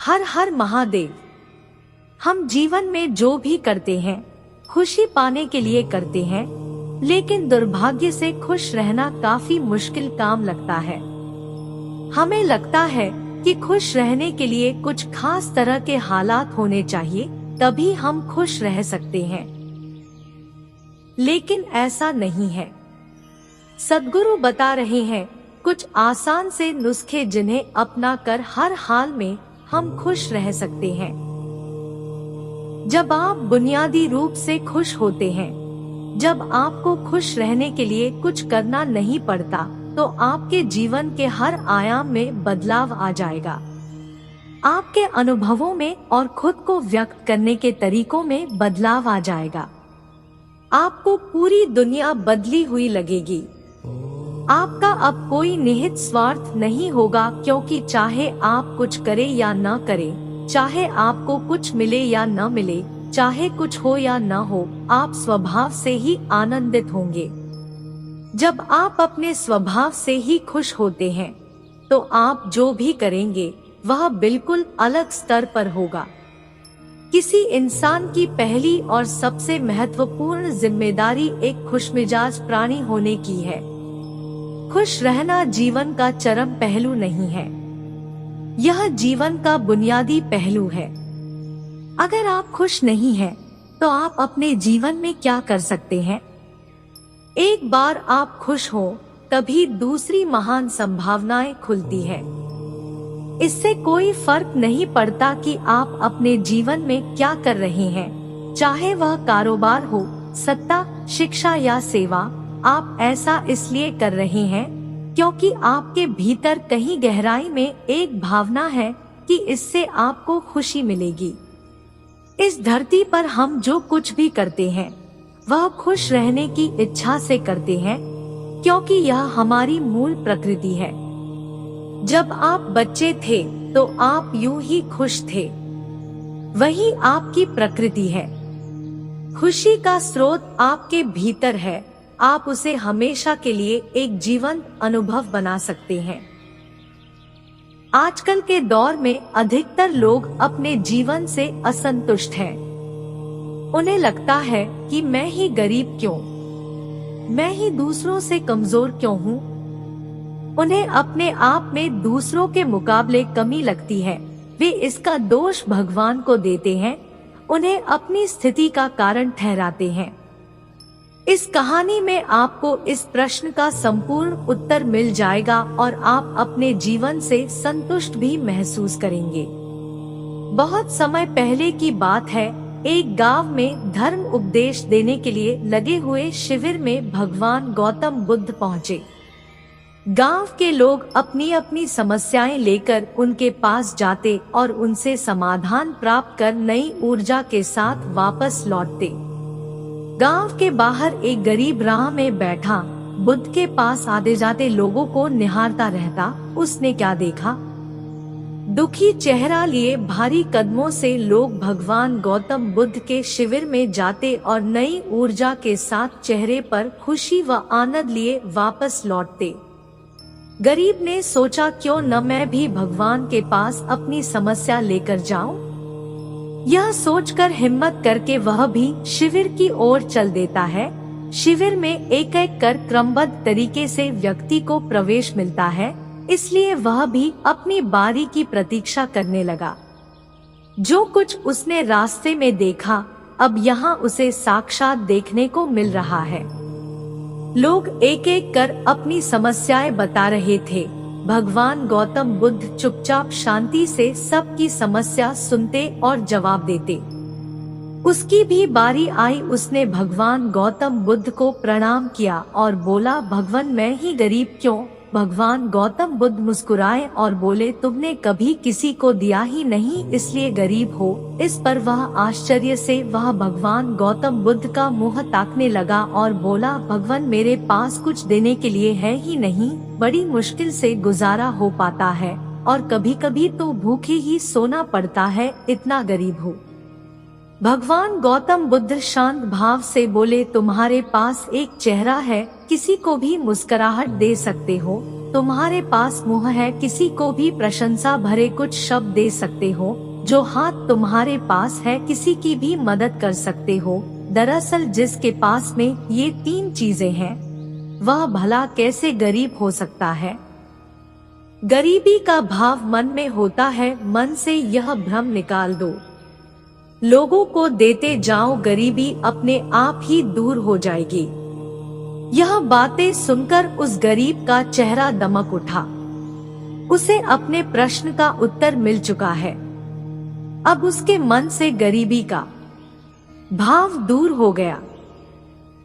हर हर महादेव। हम जीवन में जो भी करते हैं खुशी पाने के लिए करते हैं, लेकिन दुर्भाग्य से खुश रहना काफी मुश्किल काम लगता है। हमें लगता है कि खुश रहने के लिए कुछ खास तरह के हालात होने चाहिए, तभी हम खुश रह सकते हैं। लेकिन ऐसा नहीं है। सद्गुरु बता रहे हैं कुछ आसान से नुस्खे जिन्हें अपना कर हर हाल में हम खुश रह सकते हैं। जब आप बुनियादी रूप से खुश होते हैं, जब आपको खुश रहने के लिए कुछ करना नहीं पड़ता, तो आपके जीवन के हर आयाम में बदलाव आ जाएगा। आपके अनुभवों में और खुद को व्यक्त करने के तरीकों में बदलाव आ जाएगा। आपको पूरी दुनिया बदली हुई लगेगी। आपका अब कोई निहित स्वार्थ नहीं होगा, क्योंकि चाहे आप कुछ करें या न करें, चाहे आपको कुछ मिले या न मिले, चाहे कुछ हो या न हो, आप स्वभाव से ही आनंदित होंगे। जब आप अपने स्वभाव से ही खुश होते हैं, तो आप जो भी करेंगे वह बिल्कुल अलग स्तर पर होगा। किसी इंसान की पहली और सबसे महत्वपूर्ण जिम्मेदारी एक खुशमिजाज प्राणी होने की है। खुश रहना जीवन का चरम पहलू नहीं है, यह जीवन का बुनियादी पहलू है। अगर आप खुश नहीं हैं, तो आप अपने जीवन में क्या कर सकते हैं? एक बार आप खुश हो, तभी दूसरी महान संभावनाएं खुलती है। इससे कोई फर्क नहीं पड़ता कि आप अपने जीवन में क्या कर रहे हैं, चाहे वह कारोबार हो, सत्ता, शिक्षा या सेवा। आप ऐसा इसलिए कर रहे हैं क्योंकि आपके भीतर कहीं गहराई में एक भावना है कि इससे आपको खुशी मिलेगी। इस धरती पर हम जो कुछ भी करते हैं वह खुश रहने की इच्छा से करते हैं, क्योंकि यह हमारी मूल प्रकृति है। जब आप बच्चे थे तो आप यूं ही खुश थे, वही आपकी प्रकृति है। खुशी का स्रोत आपके भीतर है, आप उसे हमेशा के लिए एक जीवंत अनुभव बना सकते हैं। आजकल के दौर में अधिकतर लोग अपने जीवन से असंतुष्ट हैं। उन्हें लगता है कि मैं ही गरीब क्यों, मैं ही दूसरों से कमजोर क्यों हूँ। उन्हें अपने आप में दूसरों के मुकाबले कमी लगती है। वे इसका दोष भगवान को देते हैं, उन्हें अपनी स्थिति का कारण ठहराते हैं। इस कहानी में आपको इस प्रश्न का संपूर्ण उत्तर मिल जाएगा और आप अपने जीवन से संतुष्ट भी महसूस करेंगे। बहुत समय पहले की बात है, एक गांव में धर्म उपदेश देने के लिए लगे हुए शिविर में भगवान गौतम बुद्ध पहुंचे। गांव के लोग अपनी अपनी समस्याएं लेकर उनके पास जाते और उनसे समाधान प्राप्त कर नई ऊर्जा के साथ वापस लौटते। गांव के बाहर एक गरीब राह में बैठा बुद्ध के पास आते जाते लोगों को निहारता रहता। उसने क्या देखा? दुखी चेहरा लिए भारी कदमों से लोग भगवान गौतम बुद्ध के शिविर में जाते और नई ऊर्जा के साथ चेहरे पर खुशी व आनंद लिए वापस लौटते। गरीब ने सोचा, क्यों न मैं भी भगवान के पास अपनी समस्या लेकर जाऊं? यह सोचकर हिम्मत करके वह भी शिविर की ओर चल देता है। शिविर में एक एक कर क्रमबद्ध तरीके से व्यक्ति को प्रवेश मिलता है, इसलिए वह भी अपनी बारी की प्रतीक्षा करने लगा। जो कुछ उसने रास्ते में देखा, अब यहाँ उसे साक्षात देखने को मिल रहा है। लोग एक एक कर अपनी समस्याएं बता रहे थे। भगवान गौतम बुद्ध चुपचाप शांति से सबकी समस्या सुनते और जवाब देते। उसकी भी बारी आई। उसने भगवान गौतम बुद्ध को प्रणाम किया और बोला, भगवान मैं ही गरीब क्यों? भगवान गौतम बुद्ध मुस्कुराए और बोले, तुमने कभी किसी को दिया ही नहीं, इसलिए गरीब हो। इस पर वह आश्चर्य से वह भगवान गौतम बुद्ध का मुंह ताकने लगा और बोला, भगवान मेरे पास कुछ देने के लिए है ही नहीं, बड़ी मुश्किल से गुजारा हो पाता है और कभी कभी तो भूखे ही सोना पड़ता है, इतना गरीब हूँ। भगवान गौतम बुद्ध शांत भाव से बोले, तुम्हारे पास एक चेहरा है, किसी को भी मुस्कुराहट दे सकते हो, तुम्हारे पास मुंह है, किसी को भी प्रशंसा भरे कुछ शब्द दे सकते हो। जो हाथ तुम्हारे पास है, किसी की भी मदद कर सकते हो। दरअसल जिसके पास में ये 3 चीजें हैं, वह भला कैसे गरीब हो सकता है। गरीबी का भाव मन में होता है, मन से यह भ्रम निकाल दो। लोगों को देते जाओ, गरीबी अपने आप ही दूर हो जाएगी। यह बातें सुनकर उस गरीब का चेहरा दमक उठा। उसे अपने प्रश्न का उत्तर मिल चुका है। अब उसके मन से गरीबी का भाव दूर हो गया।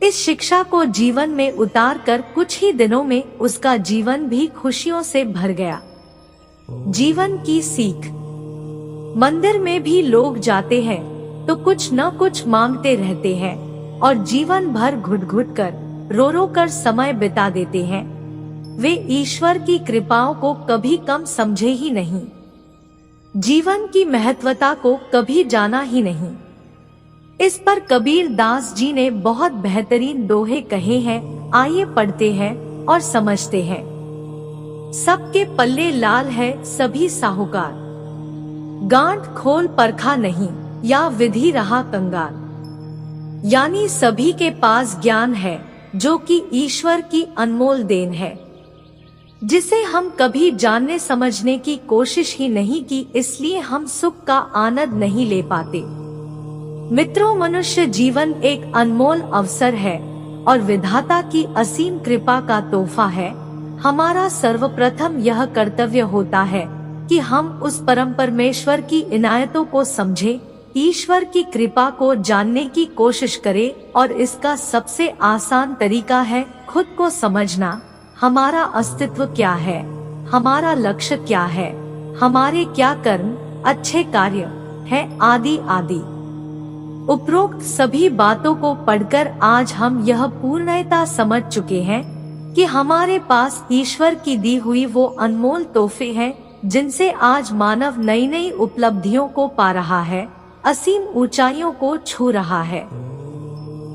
इस शिक्षा को जीवन में उतार कर कुछ ही दिनों में उसका जीवन भी खुशियों से भर गया। जीवन की सीख। मंदिर में भी लोग जाते हैं तो कुछ न कुछ मांगते रहते हैं और जीवन भर घुट घुट कर, रो रो कर समय बिता देते हैं। वे ईश्वर की कृपाओं को कभी कम समझे ही नहीं, जीवन की महत्वता को कभी जाना ही नहीं। इस पर कबीर दास जी ने बहुत बेहतरीन दोहे कहे हैं, आइए पढ़ते हैं और समझते हैं। सबके पल्ले लाल है सभी साहूकार, गांठ खोल परखा नहीं या विधि रहा कंगाल। यानी सभी के पास ज्ञान है जो कि ईश्वर की अनमोल देन है, जिसे हम कभी जानने समझने की कोशिश ही नहीं की, इसलिए हम सुख का आनंद नहीं ले पाते। मित्रों, मनुष्य जीवन एक अनमोल अवसर है और विधाता की असीम कृपा का तोहफा है। हमारा सर्वप्रथम यह कर्तव्य होता है कि हम उस परम परमेश्वर की इनायतों को समझें, ईश्वर की कृपा को जानने की कोशिश करें। और इसका सबसे आसान तरीका है खुद को समझना। हमारा अस्तित्व क्या है, हमारा लक्ष्य क्या है, हमारे क्या कर्म, अच्छे कार्य है, आदि आदि। उपरोक्त सभी बातों को पढ़कर आज हम यह पूर्णतः समझ चुके हैं कि हमारे पास ईश्वर की दी हुई वो अनमोल तोहफे हैं, जिनसे आज मानव नई नई उपलब्धियों को पा रहा है, असीम ऊंचाइयों को छू रहा है।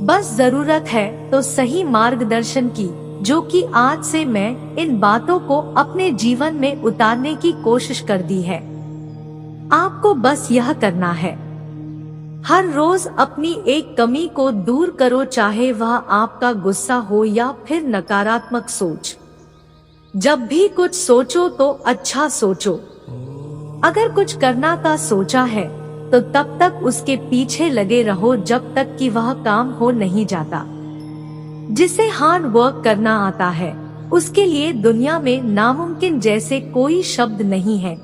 बस जरूरत है तो सही मार्गदर्शन की, जो कि आज से मैं इन बातों को अपने जीवन में उतारने की कोशिश कर दी है। आपको बस यह करना है, हर रोज अपनी एक कमी को दूर करो, चाहे वह आपका गुस्सा हो या फिर नकारात्मक सोच। जब भी कुछ सोचो तो अच्छा सोचो। अगर कुछ करना का सोचा है तो तब तक उसके पीछे लगे रहो जब तक कि वह काम हो नहीं जाता। जिसे हार्ड वर्क करना आता है, उसके लिए दुनिया में नामुमकिन जैसे कोई शब्द नहीं है।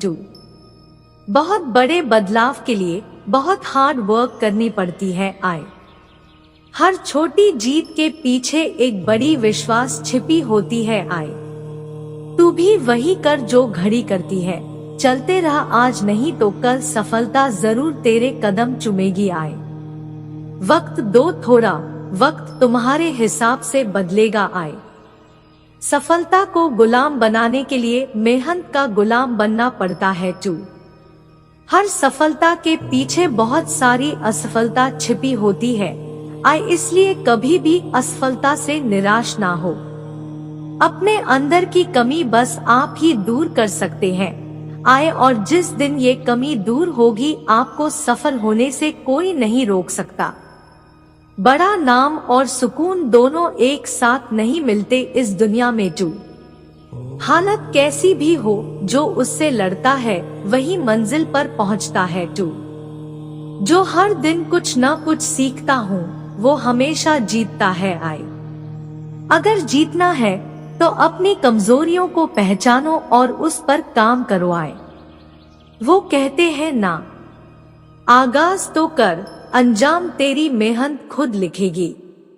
बहुत बड़े बदलाव के लिए बहुत हार्ड वर्क करनी पड़ती है। हर छोटी जीत के पीछे एक बड़ी विश्वास छिपी होती है। तू भी वही कर जो घड़ी करती है। चलते रहा, आज नहीं तो कल सफलता जरूर तेरे कदम चूमेगी। वक्त दो थोड़ा, वक्त तुम्हारे हिसाब से बदलेगा। सफलता को गुलाम बनाने के लिए मेहनत का गुलाम बनना पड़ता है। हर सफलता के पीछे बहुत सारी असफलता छिपी होती है। इसलिए कभी भी असफलता से निराश ना हो। अपने अंदर की कमी बस आप ही दूर कर सकते हैं। और जिस दिन ये कमी दूर होगी, आपको सफल होने से कोई नहीं रोक सकता। बड़ा नाम और सुकून दोनों एक साथ नहीं मिलते इस दुनिया में। हालत कैसी भी हो, जो उससे लड़ता है वही मंजिल पर पहुंचता है। जो हर दिन कुछ न कुछ सीखता हूँ, वो हमेशा जीतता है। अगर जीतना है तो अपनी कमजोरियों को पहचानो और उस पर काम करो। वो कहते हैं ना, आगाज तो कर, अंजाम तेरी मेहनत खुद लिखेगी।